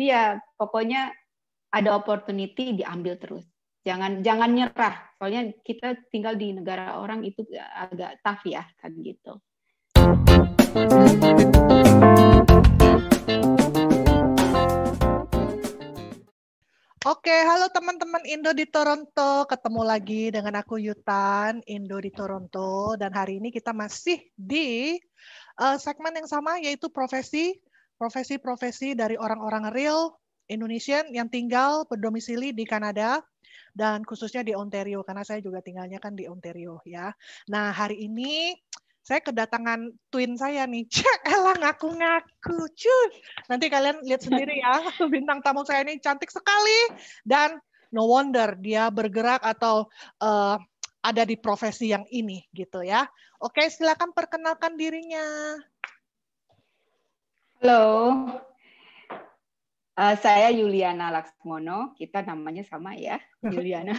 ya pokoknya ada opportunity diambil terus. Jangan nyerah. Soalnya kita tinggal di negara orang itu agak tough ya kan gitu. Oke, halo teman-teman Indo di Toronto. Ketemu lagi dengan aku Yutan, Indo di Toronto. Dan hari ini kita masih di segmen yang sama, yaitu profesi dari orang-orang real Indonesian yang tinggal berdomisili di Kanada dan khususnya di Ontario, karena saya juga tinggalnya kan di Ontario ya. Nah, hari ini saya kedatangan twin saya nih. Elah ngaku-ngaku, cuy. Nanti kalian lihat sendiri ya, bintang tamu saya ini cantik sekali. Dan no wonder dia bergerak atau ada di profesi yang ini gitu ya. Oke, silakan perkenalkan dirinya. Halo, saya Yuliana Laksmono. Kita namanya sama ya, Yuliana.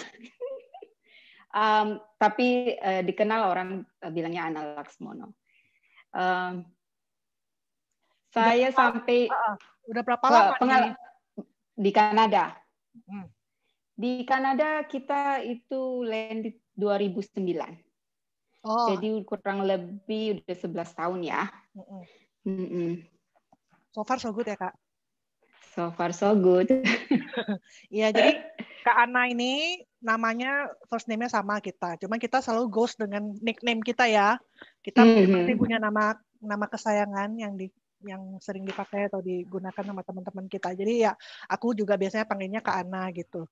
Tapi dikenal orang bilangnya Ana Laksmono. Saya sampai udah berapa lama di Kanada? Di Kanada kita itu landed 2009. Jadi kurang lebih udah 11 tahun ya. So far so good ya Kak? So far so good. Iya, jadi Kak Ana ini namanya first name-nya sama kita. Cuma kita selalu ghost dengan nickname kita ya. Kita pasti punya nama kesayangan yang sering dipakai atau digunakan sama teman-teman kita. Jadi ya aku juga biasanya panggilnya Kak Ana gitu.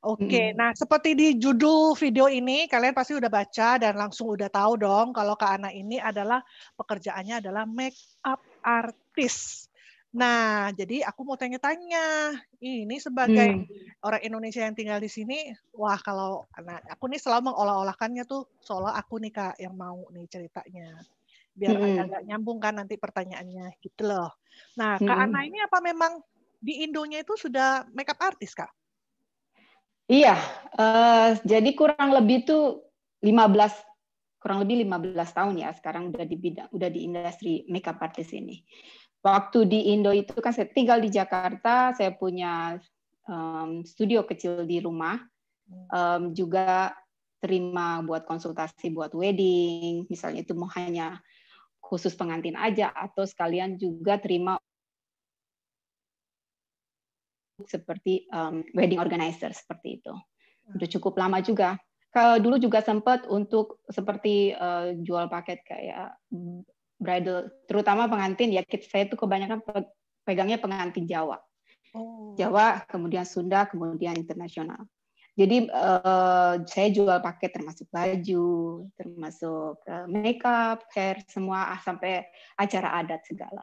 Oke, nah seperti di judul video ini kalian pasti udah baca dan langsung udah tahu dong kalau Kak Ana ini adalah pekerjaannya adalah make up artist. Nah, jadi aku mau tanya-tanya, ini sebagai orang Indonesia yang tinggal di sini, wah kalau aku nih selalu mengolah-olahkannya tuh seolah aku nih Kak yang mau nih ceritanya. Biar agak nyambung kan nanti pertanyaannya gitu loh. Nah, Kak Ana ini apa memang di Indonya itu sudah makeup artist Kak? Iya, jadi kurang lebih 15 tahun ya sekarang udah di industri makeup artist ini. Waktu di Indo itu kan saya tinggal di Jakarta, saya punya studio kecil di rumah, juga terima buat konsultasi buat wedding, misalnya itu mau hanya khusus pengantin aja atau sekalian juga terima seperti wedding organizer seperti itu. Udah cukup lama juga. Kalau dulu juga sempat untuk seperti jual paket kayak bridal, terutama pengantin ya. Saya tuh kebanyakan pegangnya pengantin Jawa. Jawa, kemudian Sunda, kemudian internasional. Jadi saya jual paket termasuk baju, termasuk makeup, hair, semua sampai acara adat segala.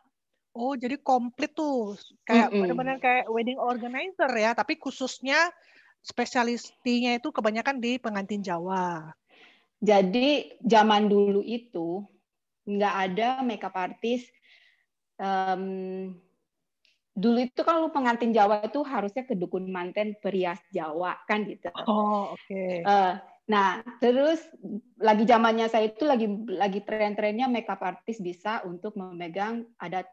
Oh, jadi komplit tuh. Kayak benar-benar kayak wedding organizer ya, tapi khususnya spesialistinya itu kebanyakan di pengantin Jawa. Jadi zaman dulu itu nggak ada makeup artist. Dulu itu kalau pengantin Jawa itu harusnya ke dukun manten perias Jawa kan gitu. Oh, oke. Nah, terus lagi zamannya saya itu lagi tren-trennya makeup artist bisa untuk memegang adat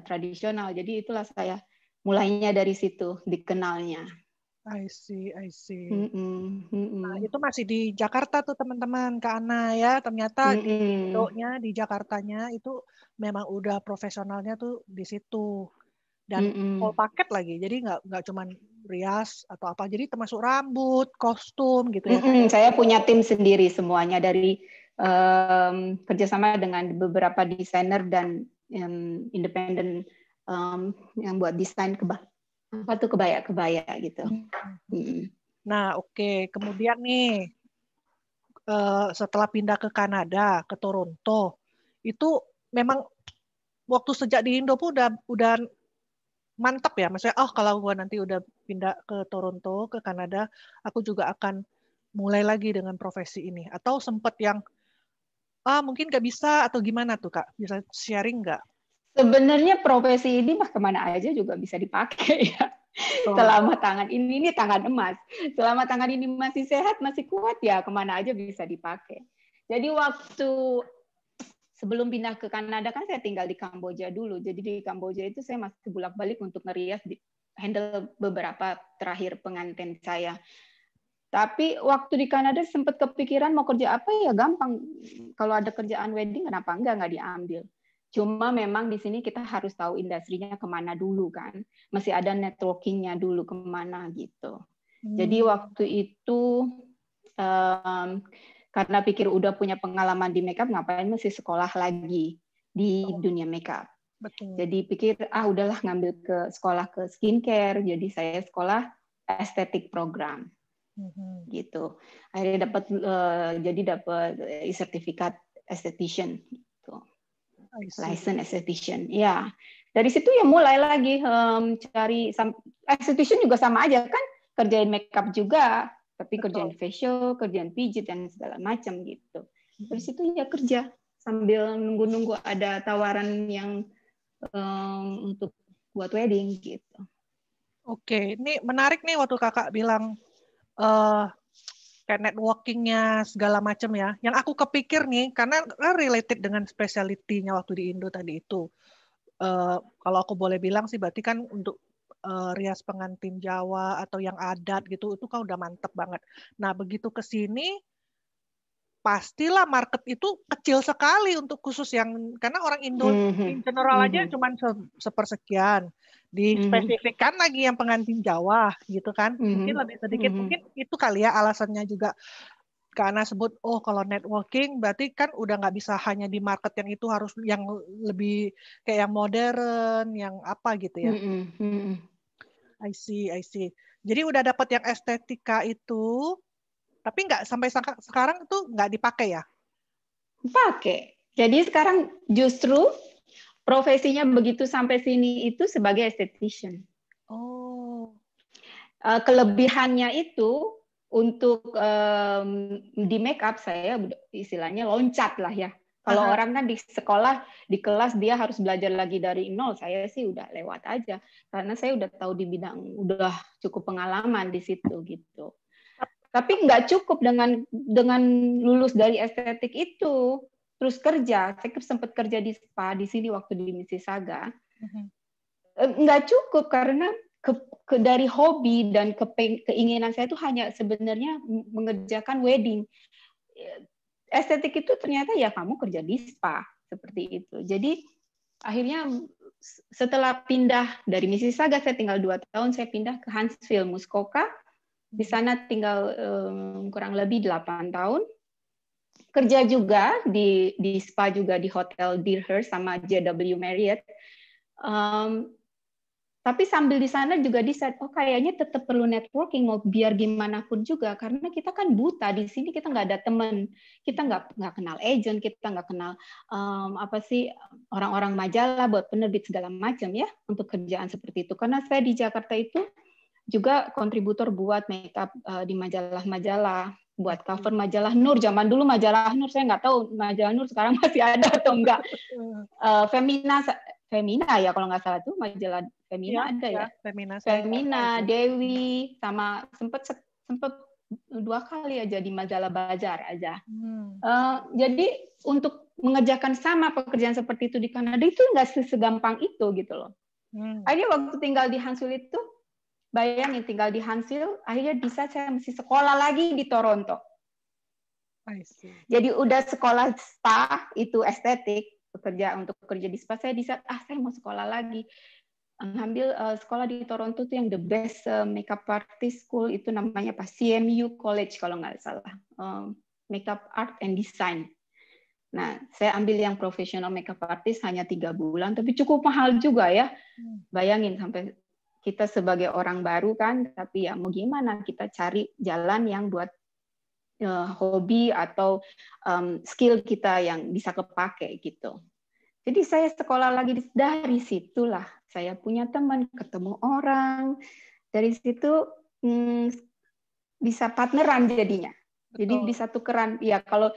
tradisional. Jadi itulah saya mulainya dari situ dikenalnya. I see. Nah, itu masih di Jakarta tuh teman-teman, Kak Ana ya. Ternyata di Indonya, di Jakartanya itu memang udah profesionalnya tuh di situ. Dan full paket lagi. Jadi nggak cuma rias atau apa. Jadi termasuk rambut, kostum gitu ya. Saya punya tim sendiri semuanya dari kerjasama dengan beberapa desainer dan independen yang buat desain kebaya gitu. Nah, oke. Kemudian nih setelah pindah ke Kanada, ke Toronto, itu memang waktu sejak di Indo pun udah mantap ya. Maksudnya, kalau gue nanti udah pindah ke Toronto, ke Kanada, aku juga akan mulai lagi dengan profesi ini. Atau sempat yang mungkin nggak bisa atau gimana tuh Kak? Bisa sharing nggak? Sebenarnya profesi ini mah kemana aja juga bisa dipakai ya. Selama tangan ini tangan emas. Selama tangan ini masih sehat, masih kuat ya kemana aja bisa dipakai. Jadi waktu sebelum pindah ke Kanada kan saya tinggal di Kamboja dulu. Jadi di Kamboja itu saya masih bolak-balik untuk ngerias, handle beberapa terakhir pengantin saya. Tapi waktu di Kanada sempat kepikiran mau kerja apa, ya gampang. Kalau ada kerjaan wedding, kenapa nggak diambil. Cuma memang di sini kita harus tahu industrinya kemana dulu kan. Masih ada networkingnya dulu kemana gitu. Jadi waktu itu karena pikir udah punya pengalaman di makeup, ngapain mesti sekolah lagi di dunia makeup. Betul. Jadi pikir udahlah ngambil ke sekolah ke skincare. Jadi saya sekolah estetik program. Gitu. Akhirnya dapat sertifikat esthetician gitu. License esthetician. Ya. Dari situ ya mulai lagi cari esthetician juga sama aja kan, kerjain makeup juga, tapi kerjain facial, kerjain pijit dan segala macam gitu. Dari situ ya kerja sambil nunggu-nunggu ada tawaran yang untuk buat wedding gitu. Oke, ini menarik nih waktu kakak bilang kayak networkingnya segala macam ya. Yang aku kepikir nih, karena related dengan specialty-nya waktu di Indo tadi itu. Kalau aku boleh bilang sih, berarti kan untuk rias pengantin Jawa atau yang adat gitu, itu kan udah mantep banget. Nah, begitu ke sini, pastilah market itu kecil sekali untuk khusus yang, karena orang Indo in general aja cuma sepersekian. Dispesifikkan lagi yang pengantin Jawa gitu kan, mungkin lebih sedikit, mungkin itu kali ya alasannya juga. Karena sebut, kalau networking berarti kan udah nggak bisa hanya di market yang itu, harus yang lebih kayak yang modern, yang apa gitu ya. I see. Jadi udah dapat yang estetika itu, tapi nggak sampai sekarang itu nggak dipakai ya? Pakai. Jadi sekarang justru profesinya begitu sampai sini itu sebagai esthetician. Kelebihannya itu untuk di makeup saya istilahnya loncat lah ya. Kalau orang kan di sekolah, di kelas dia harus belajar lagi dari nol. Saya sih udah lewat aja karena saya udah tahu di bidang, udah cukup pengalaman di situ gitu. Tapi nggak cukup dengan lulus dari estetik itu terus kerja. Saya sempat kerja di spa di sini waktu di Mississauga. Nggak cukup karena dari hobi dan keinginan saya itu hanya sebenarnya mengerjakan wedding. Estetik itu ternyata ya kamu kerja di spa seperti itu. Jadi akhirnya setelah pindah dari Mississauga, saya tinggal 2 tahun, saya pindah ke Huntsville, Muskoka. Di sana tinggal kurang lebih 8 tahun. Kerja juga di spa juga di Hotel Deerhurst sama JW Marriott. Tapi sambil di sana juga decide, kayaknya tetap perlu networking mau biar gimana pun juga, karena kita kan buta di sini, kita nggak ada teman, kita nggak kenal agent, kita nggak kenal orang-orang majalah buat penerbit segala macam ya untuk kerjaan seperti itu. Karena saya di Jakarta itu juga kontributor buat makeup di majalah-majalah, buat cover majalah Nur. Zaman dulu majalah Nur, saya nggak tahu majalah Nur sekarang masih ada atau enggak. Femina ya kalau nggak salah tuh, majalah Femina ada ya. Femina, Dewi, sama sempat 2 kali aja di majalah Bazar aja. Jadi untuk mengerjakan sama pekerjaan seperti itu di Kanada itu nggak segampang itu gitu loh. Akhirnya waktu tinggal di Huntsville itu, bayangin tinggal di Huntsville, akhirnya bisa saya mesti sekolah lagi di Toronto. Jadi udah sekolah spa itu estetik, untuk kerja di spa, saya bisa saya mau sekolah lagi. Ambil sekolah di Toronto tuh yang the best makeup artist school, itu namanya CMU College kalau nggak salah, Makeup Art and Design. Nah, saya ambil yang professional makeup artist hanya 3 bulan, tapi cukup mahal juga ya. Bayangin sampai kita sebagai orang baru kan, tapi ya mau gimana, kita cari jalan yang buat hobi atau skill kita yang bisa kepake gitu. Jadi saya sekolah lagi, dari situlah saya punya teman, ketemu orang, dari situ bisa partneran jadinya. Jadi bisa tukeran. Ya kalau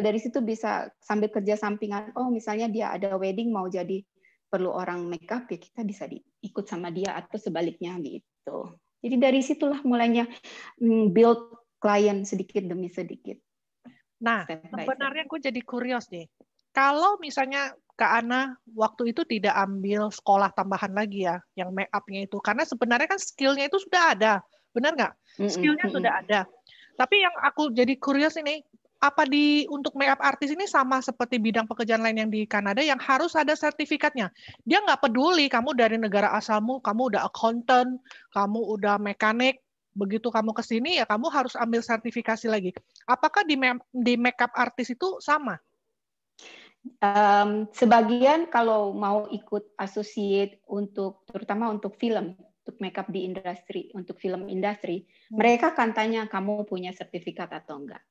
dari situ bisa sambil kerja sampingan. Misalnya dia ada wedding mau jadi perlu orang makeup, ya kita bisa ikut sama dia atau sebaliknya gitu. Jadi dari situlah mulainya build klien sedikit demi sedikit. Nah, sebenarnya gue jadi curious nih. Kalau misalnya Kak Ana waktu itu tidak ambil sekolah tambahan lagi ya, yang make up-nya itu, karena sebenarnya kan skill-nya itu sudah ada, benar nggak? Skill-nya sudah ada. Tapi yang aku jadi curious ini, apa untuk make up artis ini sama seperti bidang pekerjaan lain yang di Kanada yang harus ada sertifikatnya? Dia nggak peduli kamu dari negara asalmu, kamu udah accountant, kamu udah mekanik, begitu kamu ke sini ya kamu harus ambil sertifikasi lagi. Apakah di make up artis itu sama? Sebagian kalau mau ikut associate terutama untuk film, untuk makeup di industri, untuk film industri, mereka akan tanya kamu punya sertifikat atau enggak.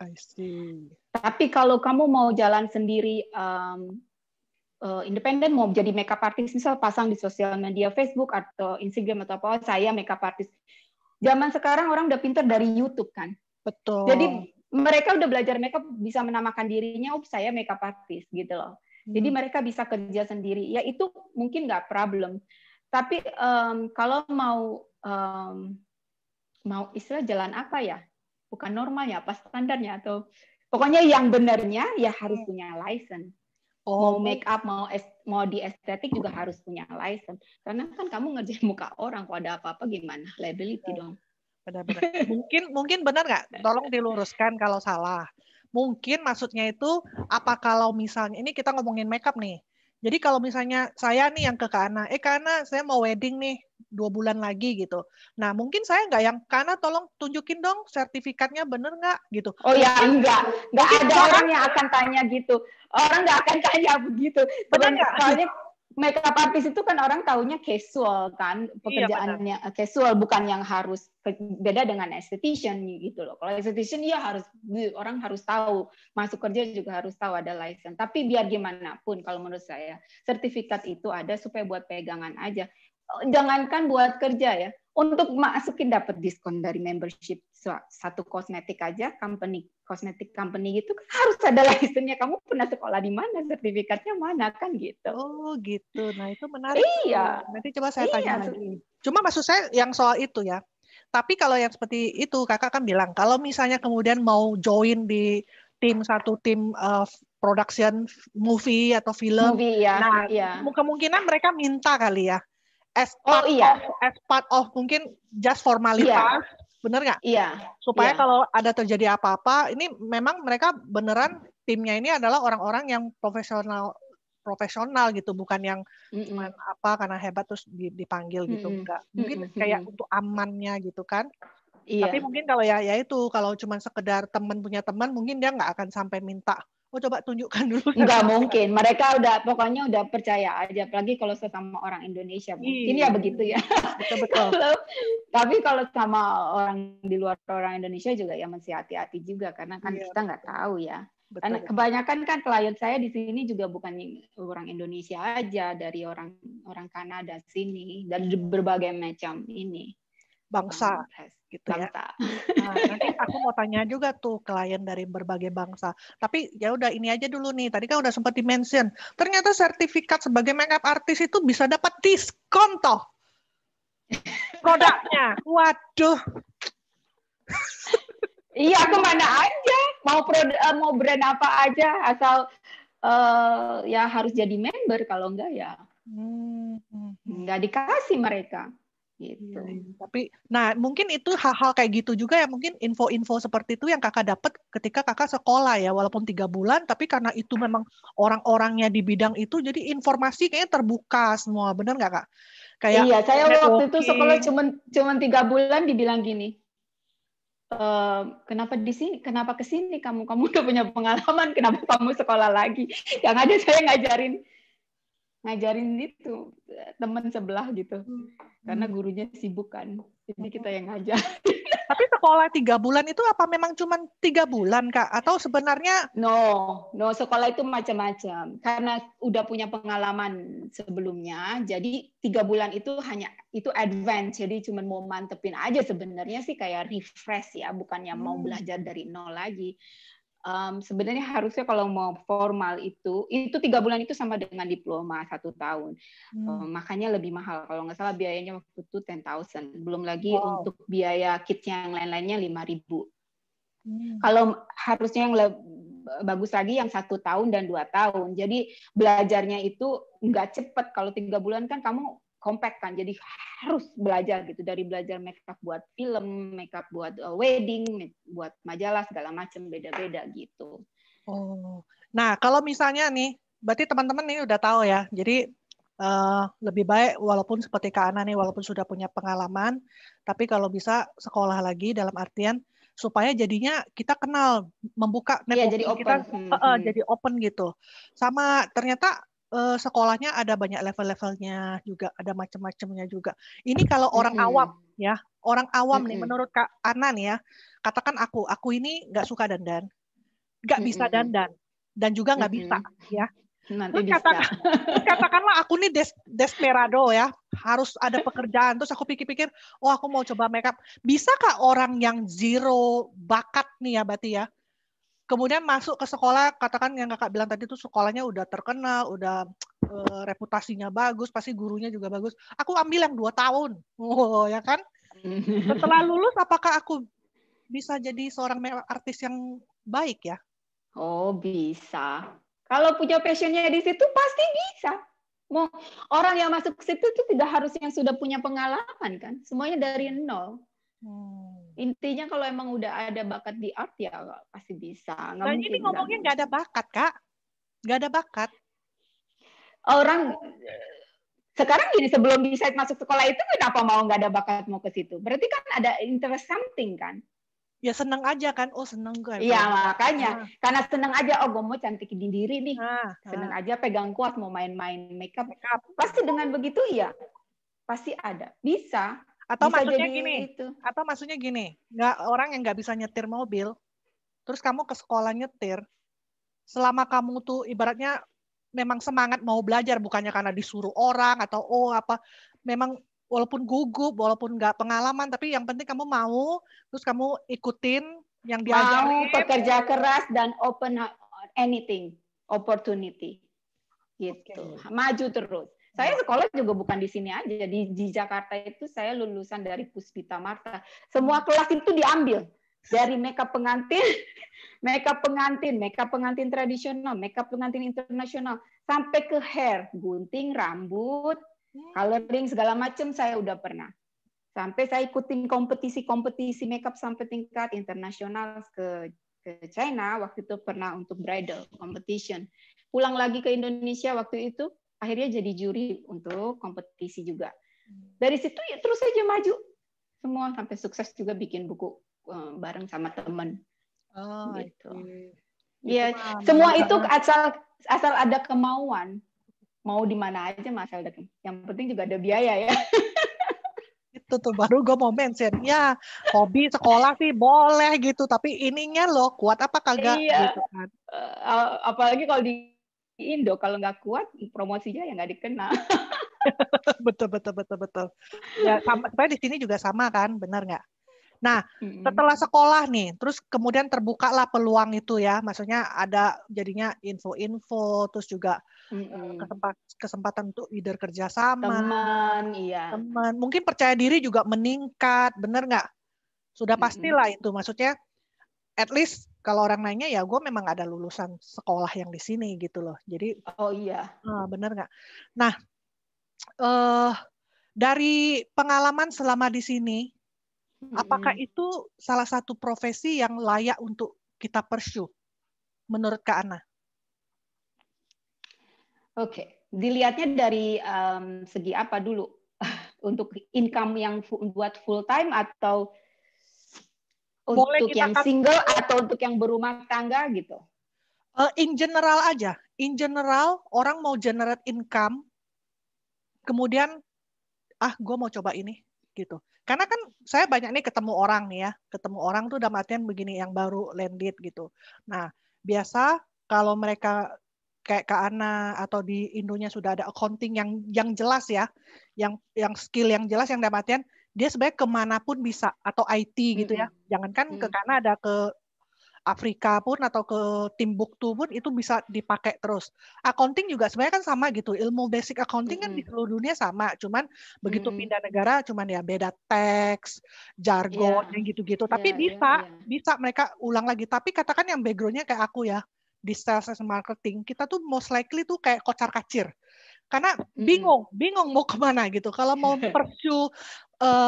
I see. Tapi kalau kamu mau jalan sendiri, independen, mau jadi makeup artist, misal pasang di sosial media Facebook atau Instagram atau apa, saya makeup artist. Zaman sekarang orang udah pintar dari YouTube kan. Betul. Jadi mereka udah belajar makeup, bisa menamakan dirinya, saya makeup artist gitu loh. Jadi mereka bisa kerja sendiri. Ya itu mungkin nggak problem. Tapi kalau mau istilah jalan apa ya? Bukan normalnya, apa standarnya atau pokoknya yang benarnya ya harus punya license. Mau make up, mau di estetik juga harus punya license. Karena kan kamu ngerjain muka orang, kalau ada apa-apa gimana? Liability dong. Benar-benar. Mungkin benar nggak? Tolong diluruskan kalau salah. Mungkin maksudnya itu apa kalau misalnya ini kita ngomongin makeup nih. Jadi kalau misalnya saya nih yang ke Kana, Kana saya mau wedding nih 2 bulan lagi gitu. Nah mungkin saya nggak yang Kana tolong tunjukin dong sertifikatnya bener nggak gitu. Oh ya enggak ada orang yang akan tanya gitu. Orang nggak akan tanya begitu. Benar nggak? Soalnya makeup artist itu kan orang taunya casual kan, pekerjaannya casual, bukan yang harus beda dengan esthetician gitu loh. Kalau esthetician ya orang harus tahu, masuk kerja juga harus tahu ada license. Tapi biar gimana pun kalau menurut saya sertifikat itu ada supaya buat pegangan aja. Jangankan buat kerja ya, untuk masukin dapat diskon dari membership satu kosmetik aja, kosmetik company gitu harus ada license-nya. Kamu pernah sekolah di mana, sertifikatnya mana kan gitu. Oh gitu. Nah itu menarik. Iya. Nanti coba saya tanya lagi. Cuma maksud saya yang soal itu ya. Tapi kalau yang seperti itu kakak kan bilang kalau misalnya kemudian mau join di satu tim production movie atau film, nah kemungkinan mereka minta kali ya as part of mungkin just formalitas, bener nggak? Iya. Supaya kalau ada terjadi apa-apa, ini memang mereka beneran timnya ini adalah orang-orang yang profesional gitu, bukan yang cuma apa karena hebat terus dipanggil gitu, enggak. Mungkin kayak untuk amannya gitu kan. Tapi mungkin kalau ya itu kalau cuma sekedar teman punya teman, mungkin dia nggak akan sampai minta coba tunjukkan dulu. Nggak mungkin, mereka pokoknya udah percaya aja, apalagi kalau sesama orang Indonesia mungkin ya begitu ya. Betul. Tapi kalau sama orang di luar orang Indonesia juga ya mesti hati-hati juga, karena kan kita nggak tahu ya. Karena kebanyakan kan klien saya di sini juga bukan orang Indonesia aja, dari orang Kanada sini, dari berbagai macam bangsa gitu ya. Nah, nanti aku mau tanya juga tuh klien dari berbagai bangsa. Tapi ya udah ini aja dulu nih. Tadi kan udah sempat di-mention. Ternyata sertifikat sebagai makeup artist itu bisa dapat diskon toh. Produknya. Waduh. Iya, kemana aja. Mau brand apa aja, asal ya harus jadi member, kalau enggak ya nggak dikasih mereka. Gitu. Tapi, nah mungkin itu hal-hal kayak gitu juga ya, mungkin info-info seperti itu yang kakak dapat ketika kakak sekolah ya, walaupun 3 bulan, tapi karena itu memang orang-orangnya di bidang itu, jadi informasi kayaknya terbuka semua, bener nggak kak? Kayak iya, saya waktu itu sekolah cuma 3 bulan dibilang gini, kenapa di sini, kenapa ke sini kamu udah punya pengalaman, kenapa kamu sekolah lagi? Yang ada saya ngajarin itu teman sebelah gitu, karena gurunya sibuk kan, jadi kita yang ngajar. Tapi sekolah 3 bulan itu apa memang cuma 3 bulan kak? Atau sebenarnya? No, sekolah itu macam-macam. Karena udah punya pengalaman sebelumnya, jadi 3 bulan itu advance, jadi cuma mau mantepin aja sebenarnya sih, kayak refresh ya, bukannya mau belajar dari nol lagi. Sebenarnya harusnya kalau mau formal itu 3 bulan itu sama dengan diploma 1 tahun. Makanya lebih mahal. Kalau nggak salah biayanya waktu itu 10.000. Belum lagi untuk biaya kits yang lain-lainnya 5.000. Kalau harusnya yang bagus lagi yang 1 tahun dan 2 tahun. Jadi belajarnya itu nggak cepat. Kalau 3 bulan kan kamu compact kan, jadi harus belajar gitu, dari belajar makeup buat film, makeup buat wedding, buat majalah segala macam, beda-beda gitu. Oh, nah kalau misalnya nih, berarti teman-teman ini udah tahu ya. Jadi lebih baik walaupun seperti Kak Ana nih, walaupun sudah punya pengalaman, tapi kalau bisa sekolah lagi dalam artian supaya jadinya kita kenal, membuka Jadi networking kita open. jadi open gitu. Sama ternyata sekolahnya ada banyak level-levelnya juga, ada macam-macamnya juga. Ini kalau orang awam ya, orang awam nih menurut Kak Ana nih ya, katakan aku ini nggak suka dandan, nggak bisa dandan, dan juga nggak bisa ya. Nanti bisa. Terus katakanlah aku nih desperado ya, harus ada pekerjaan. Terus aku pikir-pikir, oh aku mau coba makeup. Bisakah orang yang zero bakat nih ya berarti ya, kemudian masuk ke sekolah, katakan yang kakak bilang tadi tuh sekolahnya udah terkenal, udah reputasinya bagus, pasti gurunya juga bagus. Aku ambil yang 2 tahun, ya kan? Setelah lulus, apakah aku bisa jadi seorang makeup artis yang baik ya? Oh bisa. Kalau punya passionnya di situ pasti bisa. Mau orang yang masuk ke situ itu tidak harus yang sudah punya pengalaman kan, semuanya dari nol. Intinya kalau emang udah ada bakat di art ya pasti bisa. Nggak Nah mungkin ini ngomongnya nggak ada bakat Kak, nggak ada bakat. Orang sekarang gini, sebelum bisa masuk sekolah itu kenapa mau nggak ada bakat mau ke situ? Berarti kan ada interest something kan? Ya seneng aja kan, oh seneng gue. Iya makanya, karena seneng aja, oh gue mau cantikin diri nih, seneng aja pegang kuas mau main-main makeup. Pasti dengan begitu ya, pasti ada, bisa. Atau bisa maksudnya jadi gini, itu. atau maksudnya gini, nggak orang yang nggak bisa nyetir mobil, terus kamu ke sekolah nyetir, selama kamu tuh ibaratnya memang semangat mau belajar, bukannya karena disuruh orang atau apa, memang walaupun gugup, walaupun nggak pengalaman, tapi yang penting kamu mau, terus kamu ikutin yang diajarin. Mau bekerja keras dan open anything, opportunity, gitu. Maju terus. Saya sekolah juga bukan di sini aja, di Jakarta itu saya lulusan dari Puspita Marta. Semua kelas itu diambil, dari makeup pengantin, makeup pengantin tradisional, makeup pengantin internasional, sampai ke hair, gunting rambut, coloring segala macam saya udah pernah. Sampai saya ikutin kompetisi makeup sampai tingkat internasional ke China, waktu itu pernah untuk bridal competition. Pulang lagi ke Indonesia waktu itu, akhirnya jadi juri untuk kompetisi juga. Dari situ ya terus saja maju semua sampai sukses juga bikin buku bareng sama teman. Gitu. Ya, semua itu asal ada kemauan. Mau di mana aja asal ada. Yang penting juga ada biaya ya. Itu tuh baru gue mau mention ya, hobi sekolah sih boleh gitu, tapi ininya loh kuat apa kagak gitu kan. Apalagi kalau di Indo, kalau nggak kuat promosinya ya nggak dikenal. betul ya, sampai di sini juga sama kan, benar nggak? Nah setelah sekolah nih, terus kemudian terbukalah peluang itu ya, maksudnya ada jadinya info-info, terus juga kesempatan untuk leader kerjasama, teman, mungkin percaya diri juga meningkat, bener nggak? Sudah pastilah itu, maksudnya at least kalau orang nanya ya gue memang ada lulusan sekolah yang di sini gitu loh, jadi bener nggak? Nah dari pengalaman selama di sini, apakah itu salah satu profesi yang layak untuk kita pursue menurut Kak Ana? Oke, dilihatnya dari segi apa dulu? Untuk income yang buat full time atau untuk yang single atau untuk yang berumah tangga gitu? In general aja. In general, orang mau generate income, kemudian gue mau coba ini gitu. Karena kan saya banyak nih ketemu orang nih ya, ketemu orang tuh dalam artian begini yang baru landed gitu. Nah, biasa kalau mereka kayak Kak Ana atau di Indonya sudah ada accounting yang jelas ya, yang skill yang jelas, yang dalam artian dia sebenarnya kemanapun bisa, atau IT gitu ya. Jangankan ke Kanada, ke Afrika pun atau ke Timbuktu pun itu bisa dipakai terus. Accounting juga sebenarnya kan sama gitu. Ilmu basic accounting kan di seluruh dunia sama, cuman begitu pindah negara cuman ya beda teks, jargon yang gitu-gitu. Tapi bisa mereka ulang lagi. Tapi katakan yang background-nya kayak aku ya, di sales and marketing, kita tuh most likely tuh kayak kocar-kacir. Karena bingung mau kemana gitu. Kalau mau pursue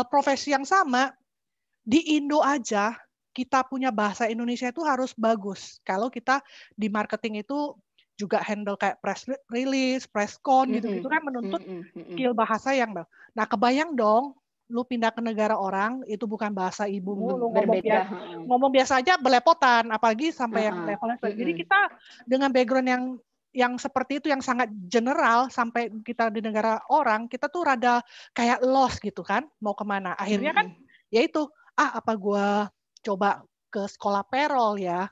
profesi yang sama, di Indo aja kita punya bahasa Indonesia itu harus bagus. Kalau kita di marketing itu juga handle kayak press release, press con gitu-gitu kan menuntut skill bahasa yang bagus. Nah, kebayang dong lu pindah ke negara orang itu bukan bahasa ibumu, lu ngomong biasa aja belepotan, apalagi sampai yang levelnya. Jadi kita dengan background yang seperti itu, yang sangat general, sampai kita di negara orang, kita tuh rada kayak lost gitu kan, mau kemana. Akhirnya kan, ya itu, apa gue coba ke sekolah payroll ya,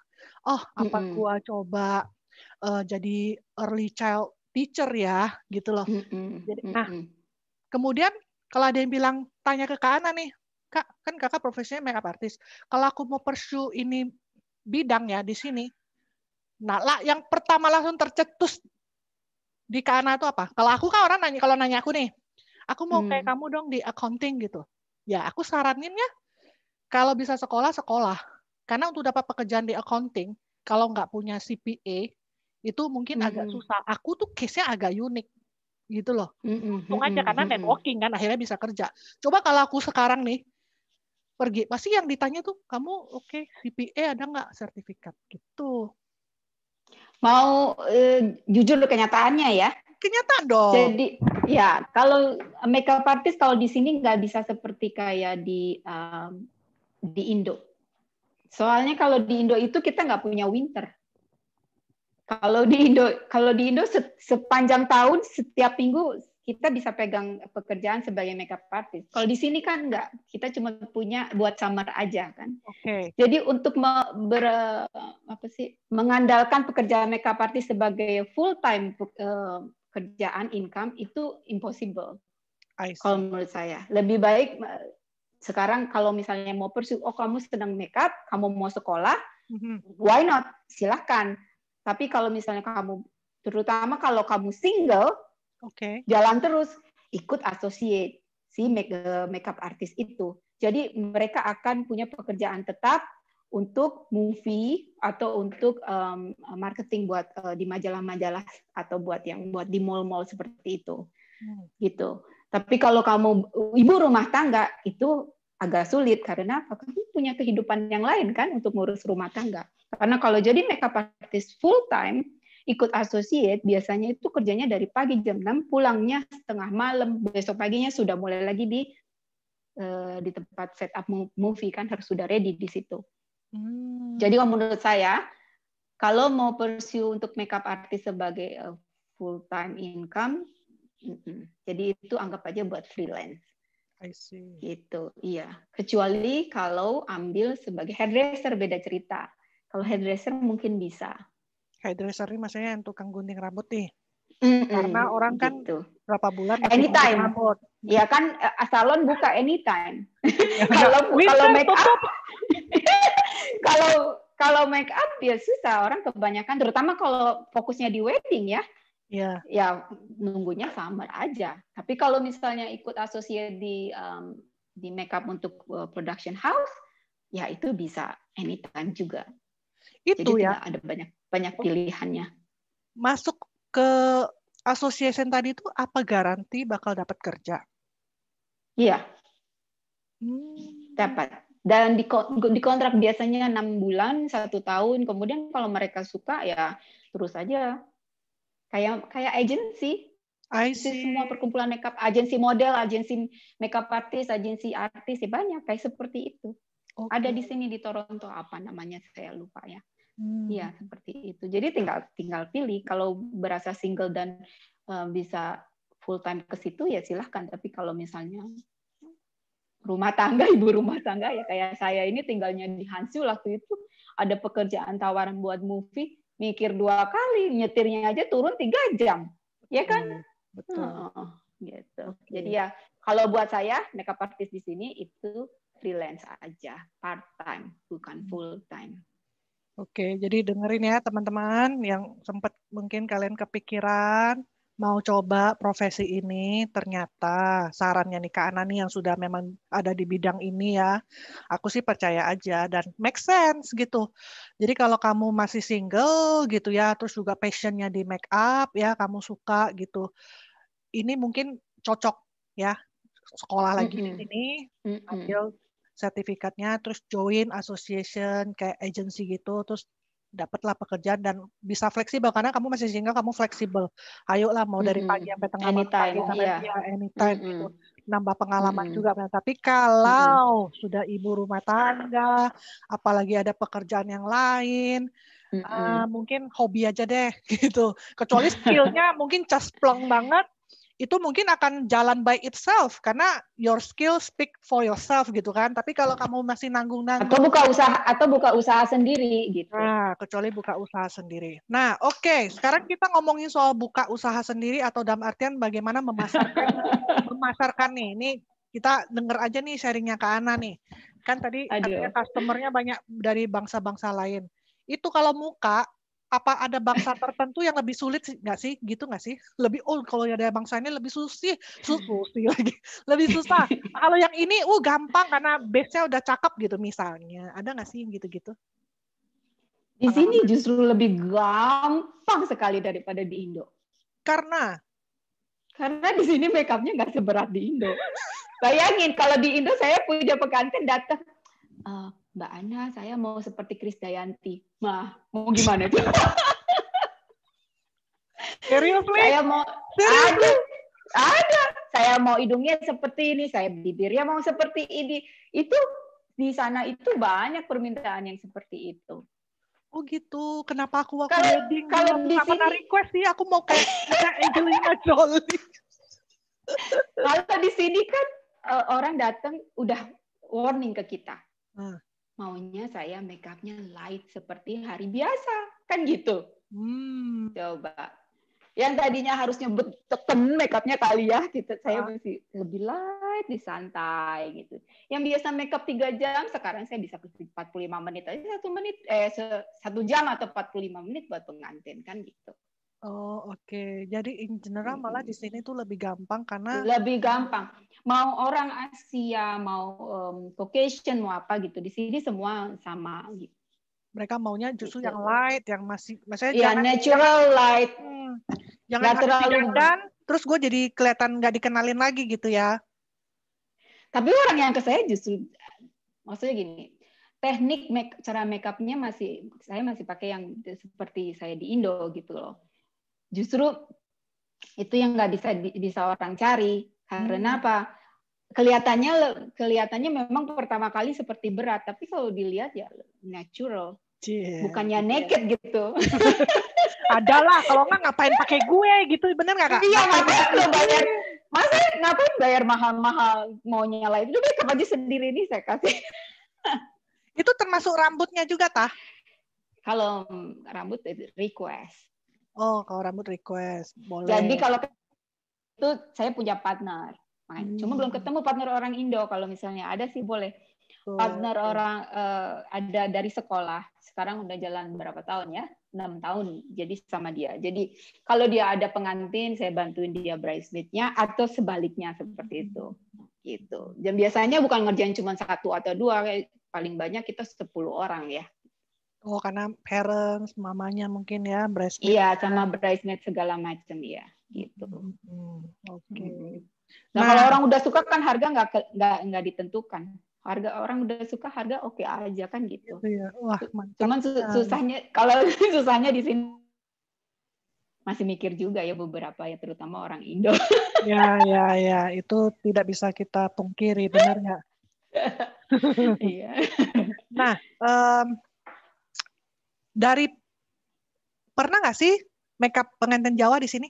apa gue coba jadi early child teacher ya, gitu loh. Jadi, nah, kemudian kalau ada yang bilang, tanya ke Kak Ana nih, Kak, kan kakak profesinya makeup artist, kalau aku mau pursue ini bidang ya di sini, nah lah yang pertama langsung tercetus di Kak Ana itu apa? Kalau aku kan orang kalau nanya aku nih, aku mau kayak kamu dong di accounting gitu. Ya aku saraninnya kalau bisa sekolah. Karena untuk dapat pekerjaan di accounting, kalau nggak punya CPA, itu mungkin agak susah. Aku tuh case-nya agak unik gitu loh. Untung aja karena networking kan akhirnya bisa kerja. Coba kalau aku sekarang nih pergi, pasti yang ditanya tuh, kamu oke, CPA ada nggak sertifikat gitu. Mau jujur kenyataannya ya. Kenyataan dong. Jadi ya kalau makeup artist kalau di sini nggak bisa seperti kayak di Indo. Soalnya kalau di Indo itu kita nggak punya winter. Kalau di Indo sepanjang tahun setiap minggu kita bisa pegang pekerjaan sebagai makeup artist. Kalau di sini kan nggak, kita cuma punya buat summer aja kan. Jadi untuk mengandalkan pekerjaan makeup artist sebagai full time kerjaan income itu impossible. Kalau menurut saya lebih baik sekarang kalau misalnya mau pursue, kamu sedang makeup, kamu mau sekolah, why not? Silahkan. Tapi kalau misalnya kamu, terutama kalau kamu single, jalan terus, ikut associate si makeup artist itu. Jadi mereka akan punya pekerjaan tetap untuk movie atau untuk marketing buat di majalah-majalah atau buat di mall-mall seperti itu. Gitu. Tapi kalau kamu ibu rumah tangga itu agak sulit karena kamu punya kehidupan yang lain kan untuk ngurus rumah tangga. Karena kalau jadi makeup artist full time ikut associate biasanya itu kerjanya dari pagi jam 6 pulangnya setengah malam, besok paginya sudah mulai lagi di tempat setup movie kan harus sudah ready di situ. Jadi menurut saya kalau mau pursue untuk makeup artist sebagai full time income, jadi itu anggap aja buat freelance. I see. Gitu, iya. Kecuali kalau ambil sebagai hairdresser beda cerita. Kalau hairdresser mungkin bisa. Hairdresser ini maksudnya yang tukang gunting rambut nih. Karena orang kan gitu. Berapa bulan masih anytime. rambut. Ya kan salon buka anytime. Kalau make up kalau make up ya susah, orang kebanyakan terutama kalau fokusnya di wedding ya. Ya nunggunya summer aja. Tapi kalau misalnya ikut associate di makeup untuk production house, ya itu bisa anytime juga. Itu jadi ya. Ada banyak pilihannya. Masuk ke association tadi itu apa garansi bakal dapat kerja? Iya. Dapat. Dan di kontrak biasanya 6 bulan, 1 tahun. Kemudian kalau mereka suka ya terus aja. Kayak agensi. Semua perkumpulan makeup, agensi model, agensi makeup artist, agensi artis, ya banyak kayak seperti itu. Ada di sini di Toronto, apa namanya saya lupa ya. Iya seperti itu. Jadi tinggal pilih. Kalau berasa single dan bisa full time ke situ ya silahkan. Tapi kalau misalnya rumah tangga, ibu rumah tangga ya kayak saya ini tinggalnya di Hangzhou waktu itu ada pekerjaan tawaran buat movie, mikir 2 kali, nyetirnya aja turun 3 jam, ya kan? Betul. Gitu. Jadi ya kalau buat saya makeup artist di sini itu freelance aja, part time, bukan full time. Oke, jadi dengerin ya teman-teman yang sempat mungkin kalian kepikiran mau coba profesi ini, ternyata sarannya nih Kak Ana nih yang sudah memang ada di bidang ini ya, aku sih percaya aja dan make sense gitu. Jadi kalau kamu masih single gitu ya, terus juga passionnya di make up ya, kamu suka gitu, ini mungkin cocok ya, sekolah lagi di Mm-mm. sini, Mm-mm. ambil sertifikatnya, terus join association kayak agency gitu, terus dapatlah pekerjaan dan bisa fleksibel karena kamu masih single, kamu fleksibel. Ayolah mau dari pagi Mm-mm. sampai tengah malam, pagi Anytime, sampai iya. ya anytime gitu. Mm-mm. Nambah pengalaman Mm-mm. juga. Nah, tapi Mm-mm. kalau sudah ibu rumah tangga, apalagi ada pekerjaan yang lain, Mm-mm. mungkin hobi aja deh gitu. Kecuali skillnya mungkin casplong banget, itu mungkin akan jalan by itself karena your skill speak for yourself gitu kan. Tapi kalau kamu masih nanggung-nanggung, Atau buka usaha sendiri gitu. nah kecuali buka usaha sendiri. Nah, oke, sekarang kita ngomongin soal buka usaha sendiri atau dalam artian bagaimana memasarkan nih. Ini kita denger aja nih sharingnya Kak Ana nih. Kan tadi katanya Aduh. customernya banyak dari bangsa-bangsa lain. Itu kalau muka, apa ada bangsa tertentu yang lebih sulit nggak sih? Gitu nggak sih? Lebih, kalau ada bangsa ini lebih susi lagi. Lebih susah. Kalau yang ini, gampang karena base-nya udah cakep gitu misalnya. Ada nggak sih gitu-gitu? Di sini Pengalaman. justru lebih gampang sekali daripada di Indo. Karena, Karena di sini makeupnya nggak seberat di Indo. Bayangin kalau di Indo saya punya pengantin datang, Mbak Ana, saya mau seperti Krisdayanti. Nah, mau gimana tuh? seriously? Saya mau Seriously? ada. Saya mau hidungnya seperti ini, saya bibirnya mau seperti ini. Itu di sana itu banyak permintaan yang seperti itu. Oh gitu. Kenapa aku waktu Kalau wedding dulu kalau aku di nggak pernah sini request sih. Aku mau kayak Angelina Jolie. Kalau di sini kan orang datang udah warning ke kita. Maunya saya make up-nya light seperti hari biasa. Kan gitu. Coba. Yang tadinya harusnya teken make up-nya kali ya, gitu. Saya masih lebih light, disantai gitu. Yang biasa make up 3 jam, sekarang saya bisa 45 menit aja, 1 jam atau 45 menit buat pengantin kan gitu. Oh oke. Jadi in general malah di sini tuh lebih gampang karena lebih gampang. Mau orang Asia, mau Caucasian, mau apa gitu. Di sini semua sama gitu. mereka maunya justru Gitu. yang light, yang maksudnya Ya, natural light. jangan Nggak habis terlalu. didandan, terus gue jadi kelihatan nggak dikenalin lagi gitu ya. Tapi orang yang ke saya justru, maksudnya gini, teknik cara make up-nya saya masih pakai yang seperti saya di Indo gitu loh. Justru itu yang nggak bisa orang cari. Karena apa? Kelihatannya memang pertama kali seperti berat, tapi kalau dilihat ya natural. Bukannya naked gitu. Adalah, kalau nggak ngapain pakai gue gitu, bener nggak Kak? Iya, masa ngapain bayar mahal-mahal mau nyalain? Itu make up aja sendiri nih saya kasih. Itu termasuk rambutnya juga tah? Kalau rambut request. Oh, kalau rambut request, boleh. Jadi kalau itu saya punya partner. Cuma belum ketemu partner orang Indo. Kalau misalnya ada sih boleh. Partner orang ada dari sekolah. Sekarang udah jalan berapa tahun ya? 6 tahun. Jadi sama dia. Jadi kalau dia ada pengantin, saya bantuin dia bridesmaid-nya atau sebaliknya seperti itu. Gitu. Dan biasanya bukan ngerjain cuma 1 atau 2, paling banyak kita 10 orang ya. Oh, karena parents, mamanya mungkin ya, bridesmaid. Iya, sama bridesmaid segala macam ya, gitu. Oke. Nah, kalau orang udah suka kan harga nggak ditentukan. Harga orang udah suka, harga oke aja kan gitu. Ya. Wah, mantap. Cuman susahnya di sini masih mikir juga ya beberapa ya, terutama orang Indo. Ya, itu tidak bisa kita pungkiri, benar nggak? Iya. Nah, pernah nggak sih makeup pengantin Jawa di sini?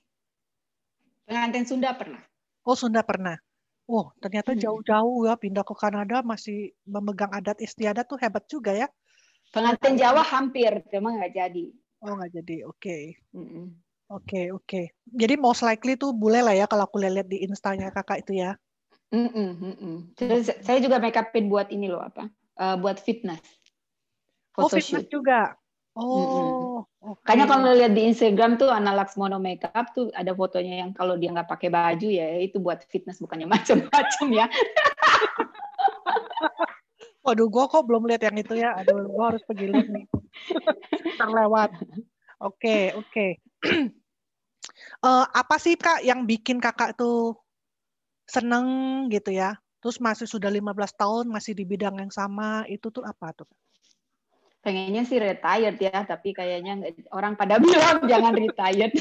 Pengantin Sunda pernah. Oh, Sunda pernah. Oh, ternyata jauh-jauh ya pindah ke Kanada masih memegang adat istiadat tuh hebat juga ya. Pengantin Jawa hampir, cuma nggak jadi. Oh, nggak jadi. Oke. Oke. Jadi most likely tuh boleh lah ya kalau aku lihat di Instanya kakak itu ya. Saya juga make upin buat ini loh apa? Buat fitness. Fitness juga. Oh, Makanya oke. kalau lihat di Instagram tuh Ana Laksmono Makeup tuh ada fotonya yang kalau dia nggak pakai baju ya itu buat fitness bukannya macam-macam ya. Waduh, gue kok belum lihat yang itu ya. Aduh, gue harus pergi lihat nih. Terlewat. Oke, oke. Apa sih Kak yang bikin Kakak tuh seneng gitu ya? Terus masih sudah 15 tahun masih di bidang yang sama, itu tuh apa tuh? Pengennya sih retired ya, tapi kayaknya orang pada bilang jangan retired.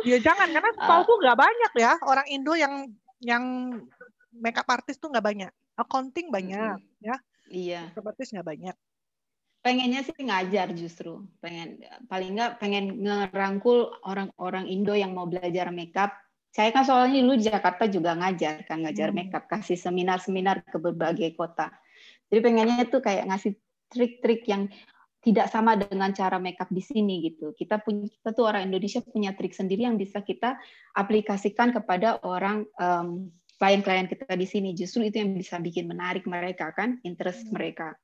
Ya jangan, karena setahu nggak banyak ya orang Indo yang makeup artist tuh nggak banyak. Accounting banyak, ya. Iya. Makeup artist nggak banyak. Pengennya sih ngajar justru. Paling nggak pengen ngerangkul orang-orang Indo yang mau belajar makeup. Saya kan soalnya dulu di Jakarta juga ngajar makeup, kasih seminar-seminar ke berbagai kota. Jadi pengennya itu kayak ngasih trik-trik yang tidak sama dengan cara makeup di sini gitu. Kita tuh orang Indonesia punya trik sendiri yang bisa kita aplikasikan kepada orang klien-klien kita di sini. Justru itu yang bisa bikin menarik mereka kan, interest mereka.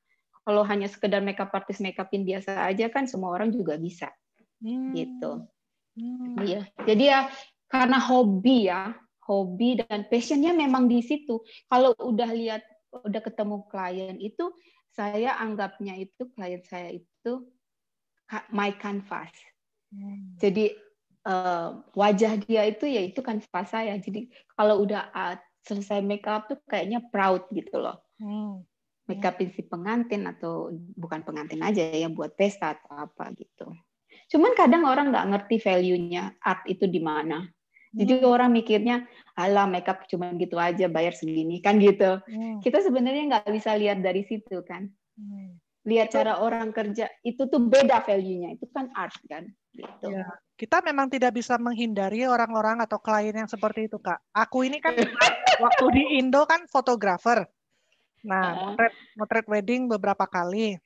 Kalau hanya sekedar makeup artist makeupin biasa aja kan semua orang juga bisa. Gitu. Iya. Jadi ya karena hobi dan passionnya memang di situ. Kalau udah ketemu klien itu saya anggapnya itu klien saya itu my canvas. Jadi wajah dia itu ya itu kanvas saya. Jadi kalau udah selesai makeup tuh kayaknya proud gitu loh. Makeupin si pengantin atau bukan pengantin aja ya buat pesta atau apa gitu. Cuman kadang orang nggak ngerti value-nya art itu di mana. Jadi orang mikirnya, alah makeup cuma gitu aja, bayar segini kan gitu. Kita sebenarnya nggak bisa lihat dari situ kan. Lihat cara orang kerja itu tuh beda value-nya. Itu kan art kan. Gitu. Ya, kita memang tidak bisa menghindari orang-orang atau klien yang seperti itu, Kak. Aku ini kan waktu di Indo kan fotografer. Nah, motret wedding beberapa kali.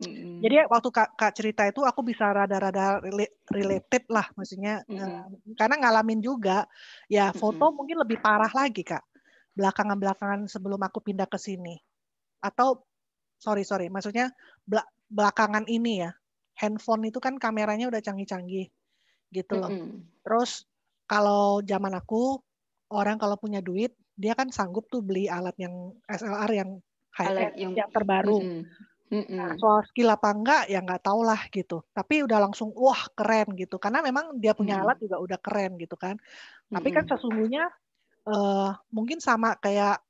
Jadi waktu Kak cerita itu aku bisa rada-rada related lah, maksudnya karena ngalamin juga. Ya foto mungkin lebih parah lagi Kak, belakangan-belakangan sebelum aku pindah ke sini. Atau sorry, maksudnya belakangan ini ya, handphone itu kan kameranya udah canggih-canggih gitu loh. Terus kalau zaman aku orang kalau punya duit dia kan sanggup tuh beli alat yang SLR yang high-end yang terbaru. Nah, soal skill apa enggak ya nggak tahu lah gitu. Tapi udah langsung wah keren gitu. Karena memang dia punya alat juga udah keren gitu kan. Tapi kan sesungguhnya mungkin sama kayak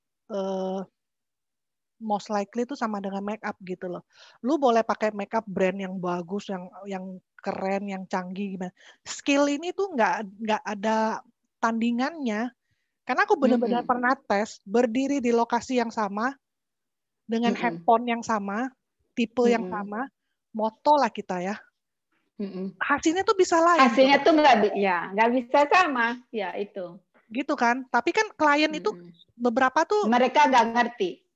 most likely itu sama dengan make up gitu loh. Lu boleh pakai make up brand yang bagus, yang keren, yang canggih gimana. Skill ini tuh nggak ada tandingannya. Karena aku benar-benar pernah tes berdiri di lokasi yang sama dengan handphone yang sama, tipe yang sama, moto lah kita ya. Hasilnya tuh bisa lain. Hasilnya tuh nggak bisa sama, ya itu. Gitu kan. Tapi kan klien itu beberapa tuh mereka nggak ngerti.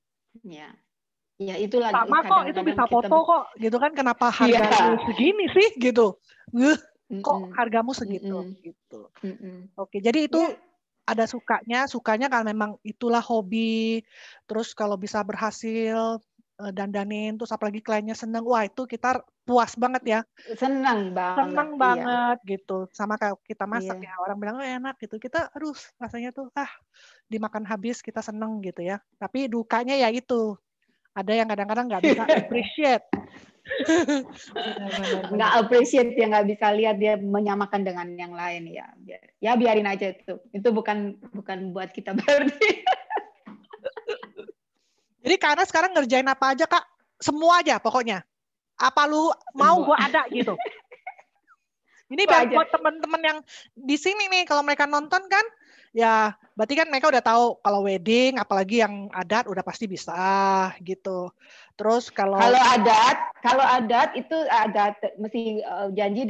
Ya itulah. Sama kok itu bisa foto kok, gitu kan. Kenapa hargamu segini sih, gitu. Kok hargamu segitu, gitu. Oke, jadi itu ada sukanya kan memang itulah hobi. Terus kalau bisa berhasil dandanin, terus apalagi kliennya seneng, wah itu kita puas banget ya. Senang banget gitu. Sama kayak kita masak ya, orang bilang enak gitu. Kita aduh rasanya tuh dimakan habis kita seneng gitu ya. Tapi dukanya ya itu. Ada yang kadang-kadang nggak bisa appreciate. Nggak appreciate ya, nggak bisa lihat dia menyamakan dengan yang lain ya. Biarin aja itu. Itu bukan buat kita berarti. Jadi karena sekarang ngerjain apa aja Kak? Semua aja pokoknya. Apa lu mau gue ada gitu. Ini buat teman-teman yang di sini nih, kalau mereka nonton kan, ya berarti kan mereka udah tahu kalau wedding, apalagi yang adat udah pasti bisa gitu. Terus kalau adat itu mesti janji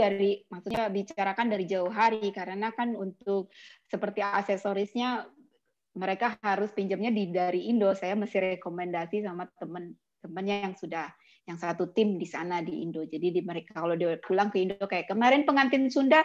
maksudnya bicarakan dari jauh hari, karena kan untuk seperti aksesorisnya mereka harus pinjamnya dari Indo. Saya mesti rekomendasi sama teman-temannya yang satu tim di sana di Indo. Jadi mereka kalau dia pulang ke Indo kayak kemarin pengantin Sunda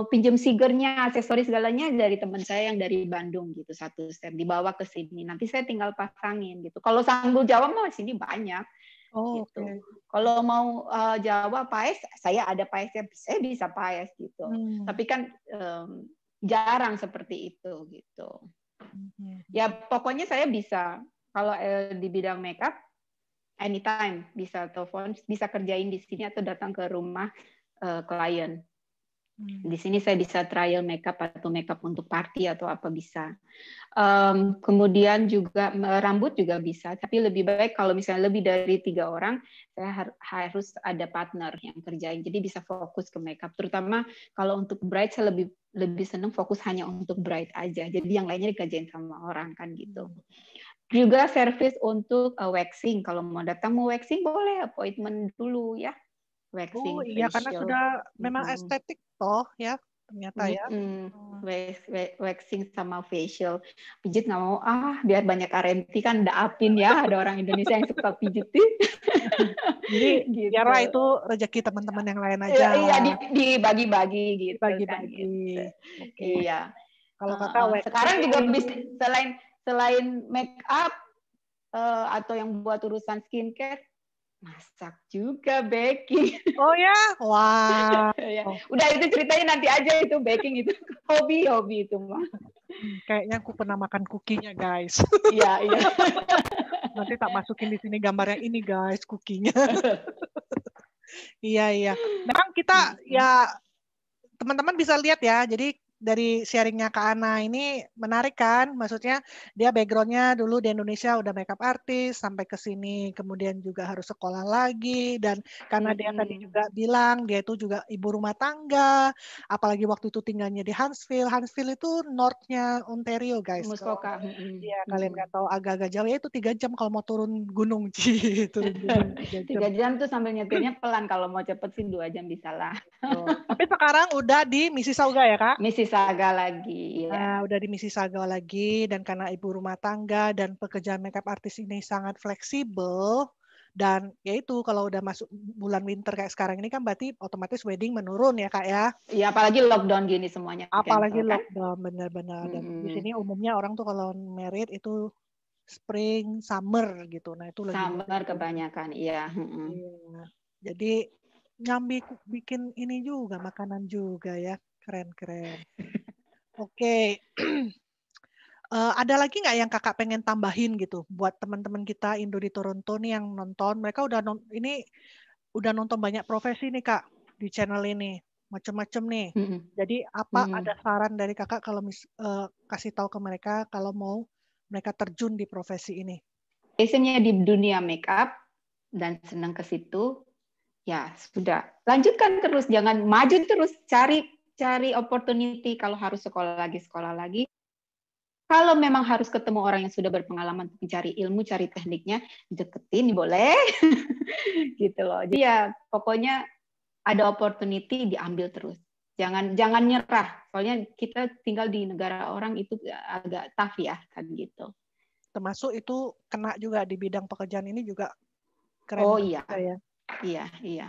pinjam sigernya, aksesoris segalanya dari teman saya yang dari Bandung gitu, satu set dibawa ke sini. Nanti saya tinggal pasangin gitu. Kalau sanggul Jawa mah sini banyak. Oh, gitu. Kalau mau Jawa paes, saya ada paesnya, saya bisa paes gitu. Tapi kan jarang seperti itu gitu. Ya pokoknya saya bisa kalau di bidang makeup anytime bisa telepon, bisa kerjain di sini atau datang ke rumah klien. Di sini saya bisa trial makeup atau makeup untuk party atau apa bisa. Kemudian juga rambut juga bisa, tapi lebih baik kalau misalnya lebih dari 3 orang, saya harus ada partner yang kerjain. Jadi bisa fokus ke makeup. Terutama kalau untuk bride saya lebih senang fokus hanya untuk bride aja. Jadi yang lainnya dikerjain sama orang kan gitu. Juga service untuk waxing. Kalau mau datang mau waxing boleh appointment dulu ya. Waxing, iya, karena facial. sudah memang estetik toh ya ternyata ya. Waxing sama facial. Pijit nggak mau, biar banyak RMT kan apin ya, ada orang Indonesia yang suka pijit. Jadi gitu. biarlah itu rezeki teman-teman yang lain aja. Iya, dibagi-bagi gitu. Bagi-bagi. Kan, gitu. Oke. Iya. Kalau kakak waxing. Sekarang juga selain make up atau yang buat urusan skincare, masak juga, baking. Oh ya, wah. Ya. Udah itu ceritanya nanti aja, itu baking itu hobi itu mah. Kayaknya aku pernah makan kukinya guys. Iya. Nanti tak masukin di sini gambarnya ini guys, kukinya. Iya. Memang kita ya teman-teman bisa lihat ya. Jadi dari sharingnya Kak Ana ini menarik kan, maksudnya dia backgroundnya dulu di Indonesia udah makeup artist sampai ke sini, kemudian juga harus sekolah lagi, dan karena dia tadi juga bilang dia itu juga ibu rumah tangga, apalagi waktu itu tinggalnya di Huntsville itu northnya Ontario guys. Muskoka. Iya, kalian nggak tahu agak-agak jauh ya, itu 3 jam kalau mau turun gunung. Turun gunung 3 jam. 3 jam tuh sambil nyetirnya pelan, kalau mau cepet sih 2 jam bisa lah. Tapi sekarang udah di Mississauga ya Kak? Mississauga lagi. Nah, udah di Mississauga lagi, dan karena ibu rumah tangga dan pekerjaan makeup artist ini sangat fleksibel, dan yaitu kalau udah masuk bulan winter kayak sekarang ini kan berarti otomatis wedding menurun ya Kak ya? Iya, apalagi lockdown gini semuanya. Apalagi cancel, lockdown, benar-benar. Dan di sini umumnya orang tuh kalau married itu spring, summer gitu. Nah itu lagi summer kebanyakan, iya. Jadi nyambi bikin ini juga, makanan juga ya, keren-keren. Oke. Ada lagi nggak yang kakak pengen tambahin gitu buat teman-teman kita Indo di Toronto nih yang nonton? Mereka udah nonton banyak profesi nih Kak di channel ini, macam-macam nih. Jadi ada saran dari kakak kalau kasih tahu ke mereka kalau mau mereka terjun di profesi ini? Passionnya di dunia makeup dan senang ke situ, ya sudah. Lanjutkan terus, jangan maju terus, cari opportunity. Kalau harus sekolah lagi. Kalau memang harus ketemu orang yang sudah berpengalaman mencari ilmu, cari tekniknya, deketin boleh. Gitu loh. Jadi ya pokoknya ada opportunity diambil terus. Jangan nyerah. Soalnya kita tinggal di negara orang itu agak tough ya kan gitu. Termasuk itu kena juga di bidang pekerjaan ini juga keren. Oh iya. Ya. Iya.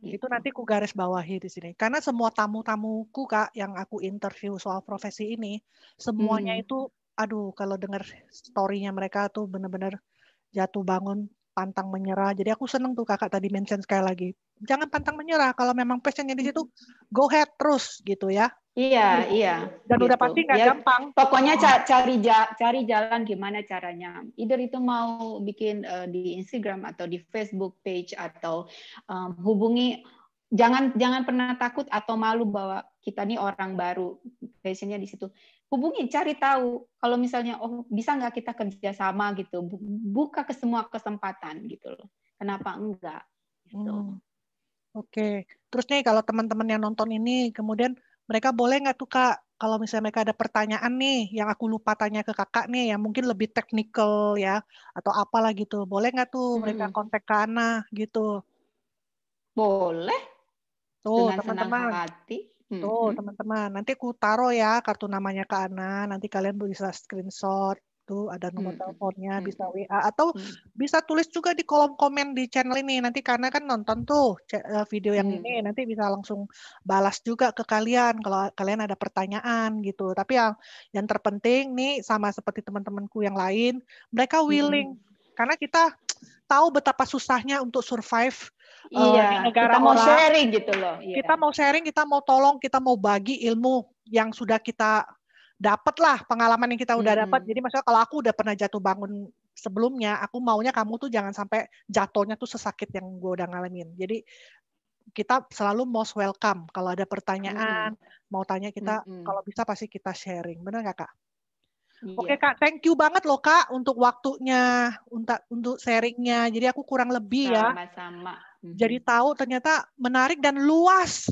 Itu nanti ku garis bawahi di sini. Karena semua tamu-tamuku Kak yang aku interview soal profesi ini, semuanya itu kalau dengar story-nya mereka tuh benar-benar jatuh bangun, pantang menyerah. Jadi aku seneng tuh kakak tadi mention sekali lagi. Jangan pantang menyerah. Kalau memang passionnya di situ, go ahead terus gitu ya. Iya. Dan gitu. udah pasti nggak gampang. Pokoknya cari jalan gimana caranya. Either itu mau bikin di Instagram atau di Facebook page atau hubungi. Jangan pernah takut atau malu bahwa kita nih orang baru, passionnya di situ. Hubungi, cari tahu. Kalau misalnya bisa nggak kita kerja sama gitu, buka ke semua kesempatan gitu loh. Kenapa enggak? Gitu. Oke. Terus nih kalau teman-teman yang nonton ini, kemudian mereka boleh nggak tuh Kak, kalau misalnya mereka ada pertanyaan nih, yang aku lupa tanya ke kakak nih, yang mungkin lebih teknikal ya, atau apalah gitu, boleh nggak tuh mereka kontak ke Ana gitu? Boleh. Tuh dengan teman-teman. senang hati. Tuh teman-teman, nanti aku taruh ya kartu namanya Kak Ana, nanti kalian bisa screenshot, tuh ada nomor teleponnya, bisa WA, atau bisa tulis juga di kolom komen di channel ini, nanti karena kan nonton tuh video yang ini, nanti bisa langsung balas juga ke kalian kalau kalian ada pertanyaan gitu. Tapi yang terpenting nih sama seperti teman-temanku yang lain, mereka willing, karena kita tahu betapa susahnya untuk survive di Iya, negara kita mau orang. sharing gitu loh. Iya. Kita mau sharing, kita mau tolong, kita mau bagi ilmu yang sudah kita dapat lah, pengalaman yang kita udah dapat. Jadi maksudnya kalau aku udah pernah jatuh bangun sebelumnya, aku maunya kamu tuh jangan sampai jatuhnya tuh sesakit yang gue udah ngalamin. Jadi kita selalu most welcome. Kalau ada pertanyaan, mau tanya kita, kalau bisa pasti kita sharing. Benar nggak, Kak? Iya. Oke, Kak, thank you banget loh, Kak, untuk waktunya, untuk sharingnya. Jadi aku kurang lebih ya. Sama-sama. Jadi tahu ternyata menarik dan luas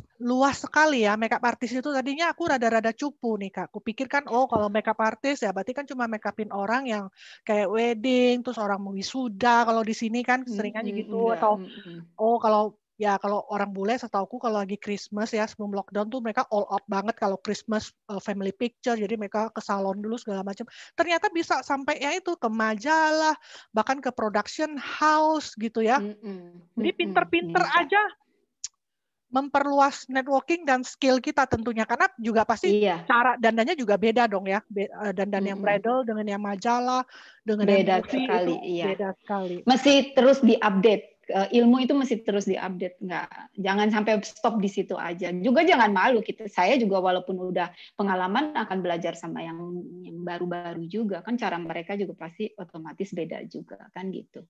sekali ya makeup artist itu. Tadinya aku rada-rada cupu nih, Kak. Kupikir kan, oh kalau makeup artist ya berarti kan cuma make upin orang yang kayak wedding, terus orang mau wisuda. Kalau di sini kan seringannya gitu. Enggak. Oh kalau orang bule setauku kalau lagi Christmas ya sebelum lockdown tuh mereka all out banget kalau Christmas family picture, jadi mereka ke salon dulu segala macam. Ternyata bisa sampai ya itu ke majalah, bahkan ke production house gitu ya. Jadi pinter-pinter aja memperluas networking dan skill kita tentunya, karena juga pasti cara dandannya juga beda dong ya, dandan yang bridal dengan yang majalah dengan beda yang movie sekali, itu beda sekali. Mesti terus diupdate. Ilmu itu mesti terus diupdate, jangan sampai stop di situ aja. Juga jangan malu, saya juga walaupun udah pengalaman akan belajar sama yang baru-baru juga kan, cara mereka juga pasti otomatis beda juga kan gitu.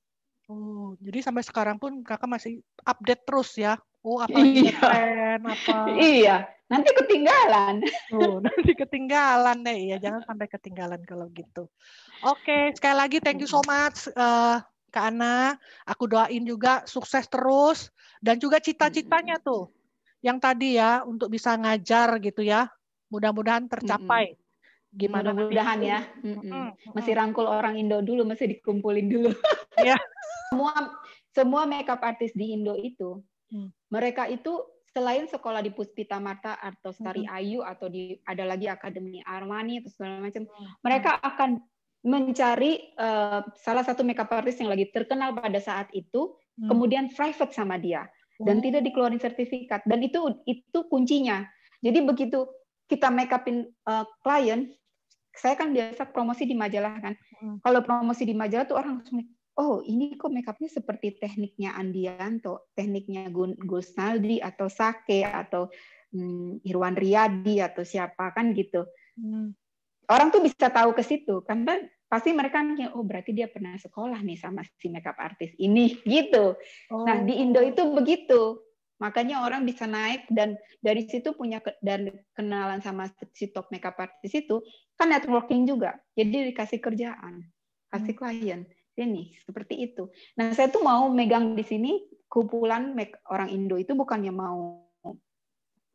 Oh, jadi sampai sekarang pun kakak masih update terus ya? Oh, apalagi tren apa? Iya, nanti ketinggalan. Oh, nanti ketinggalan deh, ya jangan sampai ketinggalan kalau gitu. Oke, sekali lagi thank you so much. Kak Ana, aku doain juga sukses terus dan juga cita-citanya tuh yang tadi ya untuk bisa ngajar gitu ya, mudah-mudahan tercapai. Gimana mudah-mudahan ya. Masih rangkul orang Indo dulu, masih dikumpulin dulu. Ya. Semua makeup artist di Indo itu, mereka itu selain sekolah di Puspita Marta atau Starry Ayu atau ada lagi Akademi Armani atau segala macam, mereka akan mencari salah satu makeup artist yang lagi terkenal pada saat itu, kemudian private sama dia dan tidak dikeluarin sertifikat, dan itu kuncinya. Jadi begitu kita make upin klien, saya kan biasa promosi di majalah kan. Kalau promosi di majalah tuh orang langsung, oh ini kok make upnya seperti tekniknya Andianto, tekniknya Gusnaldi atau Sake atau Irwan Riyadi atau siapa kan gitu. Orang tuh bisa tahu ke situ karena pasti mereka mikir, oh berarti dia pernah sekolah nih sama si makeup artist ini gitu. Nah di Indo itu begitu, makanya orang bisa naik dan dari situ punya dan kenalan sama si top makeup artist itu kan networking juga, jadi dikasih kerjaan, kasih klien. Ini seperti itu. Nah saya tuh mau megang di sini kumpulan orang Indo itu bukannya mau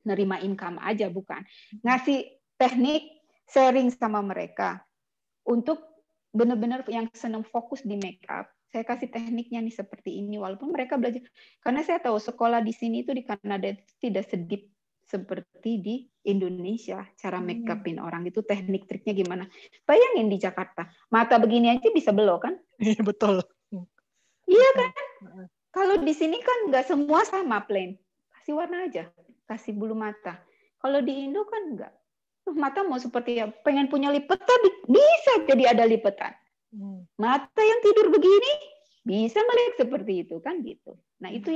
nerima income aja, bukan, ngasih teknik, sharing sama mereka untuk benar-benar yang senang fokus di make up. Saya kasih tekniknya nih seperti ini, walaupun mereka belajar, karena saya tahu sekolah di sini itu di Kanada tidak sedip seperti di Indonesia. Cara make upin orang itu teknik triknya gimana. Bayangin di Jakarta, mata begini aja bisa belok kan? Iya betul. Iya kan? Kalau di sini kan nggak semua sama plain. Kasih warna aja, kasih bulu mata. Kalau di Indo kan nggak. Mata mau seperti ya, pengen punya lipetan bisa jadi ada lipetan. Mata yang tidur begini bisa melek seperti itu kan gitu. Nah itu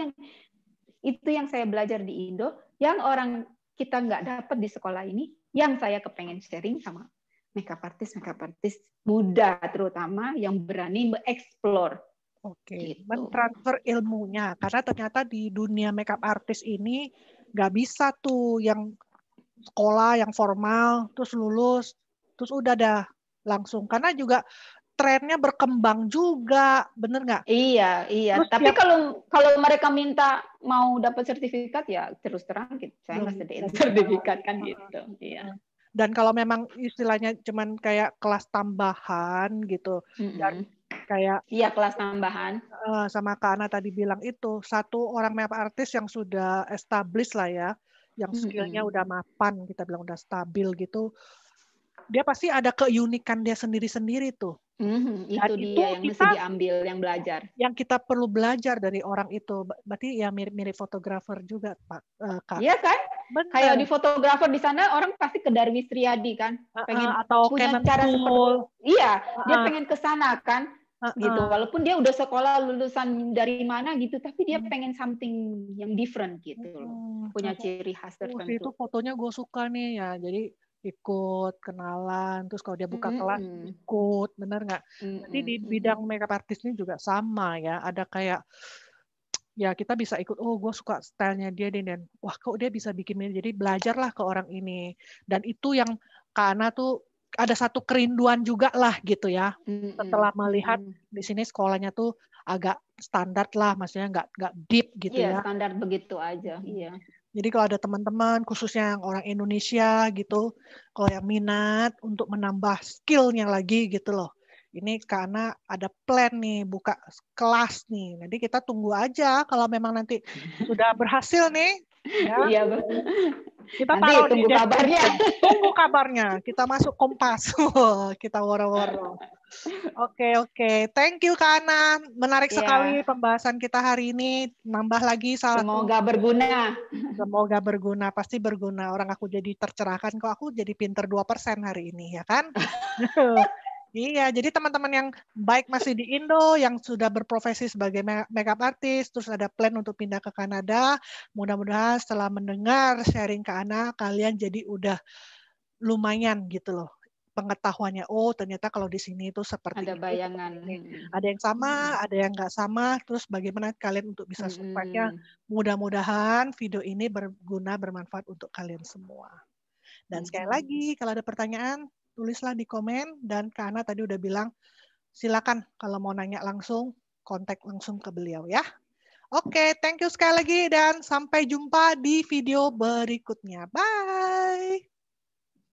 yang saya belajar di Indo, yang orang kita nggak dapat di sekolah ini, yang saya kepengen sharing sama makeup artist muda terutama yang berani mengeksplor. Oke, gitu. Mentransfer ilmunya, karena ternyata di dunia makeup artist ini nggak bisa tuh yang sekolah yang formal terus lulus terus udah dah langsung, karena juga trennya berkembang juga, bener nggak? Iya. Terus tapi kalau mereka minta mau dapat sertifikat ya terus terang gitu, saya nggak sediain sertifikat kan gitu. Iya. Dan kalau memang istilahnya cuman kayak kelas tambahan gitu, dan kayak kelas tambahan. Sama Kak Ana tadi bilang itu satu orang makeup artist yang sudah established lah ya, yang skillnya udah mapan, kita bilang udah stabil gitu, dia pasti ada keunikan dia sendiri-sendiri tuh. Itu dia yang mesti diambil, yang belajar. Yang kita perlu belajar dari orang itu, berarti ya mirip-mirip fotografer juga, Pak. Kak. Iya kan? Bener. Kayak di fotografer di sana orang pasti ke Darwis Riyadi kan, pengen atau punya Canon cara Tool. seperti, iya, dia pengen ke sana kan. gitu. Walaupun dia udah sekolah lulusan dari mana gitu, tapi dia pengen something yang different gitu loh. Punya ciri khas tertentu. Itu fotonya gue suka nih ya. Jadi ikut kenalan, terus kalau dia buka kelas ikut, bener nggak? Jadi di bidang makeup artist ini juga sama ya. Ada kayak ya kita bisa ikut, oh gue suka stylenya dia dan wah kok dia bisa bikin ini. Jadi belajarlah ke orang ini. Dan itu yang karena tuh ada satu kerinduan juga lah gitu ya. Setelah melihat di sini sekolahnya tuh agak standar lah, maksudnya nggak deep gitu ya. Iya, standar begitu aja. Iya. Jadi kalau ada teman-teman, khususnya yang orang Indonesia gitu, kalau yang minat untuk menambah skillnya lagi gitu loh. Ini karena ada plan nih, buka kelas nih. Nanti kita tunggu aja kalau memang nanti sudah berhasil nih. Ya. Iya, betul. Kita nanti taruh tunggu kabarnya. Tunggu kabarnya. Kita masuk Kompas. Kita woro-woro. Oke. Thank you Kak Ana. Menarik sekali pembahasan kita hari ini. Nambah lagi salah Semoga berguna. Semoga berguna. Pasti berguna. Orang aku jadi tercerahkan. Kok aku jadi pinter 2% hari ini, ya kan? Iya, jadi teman-teman yang baik masih di Indo, yang sudah berprofesi sebagai makeup artist, terus ada plan untuk pindah ke Kanada, mudah-mudahan setelah mendengar sharing Kak Ana, kalian jadi udah lumayan gitu loh pengetahuannya. Oh, ternyata kalau di sini itu seperti ada bayangan. Ada yang sama, ada yang nggak sama. Terus bagaimana kalian untuk bisa survive-nya? Mudah-mudahan video ini berguna, bermanfaat untuk kalian semua. Dan sekali lagi, kalau ada pertanyaan, tulislah di komen. Dan Kak Ana tadi udah bilang, silakan kalau mau nanya langsung, kontak langsung ke beliau ya. Oke, thank you sekali lagi dan sampai jumpa di video berikutnya. Bye!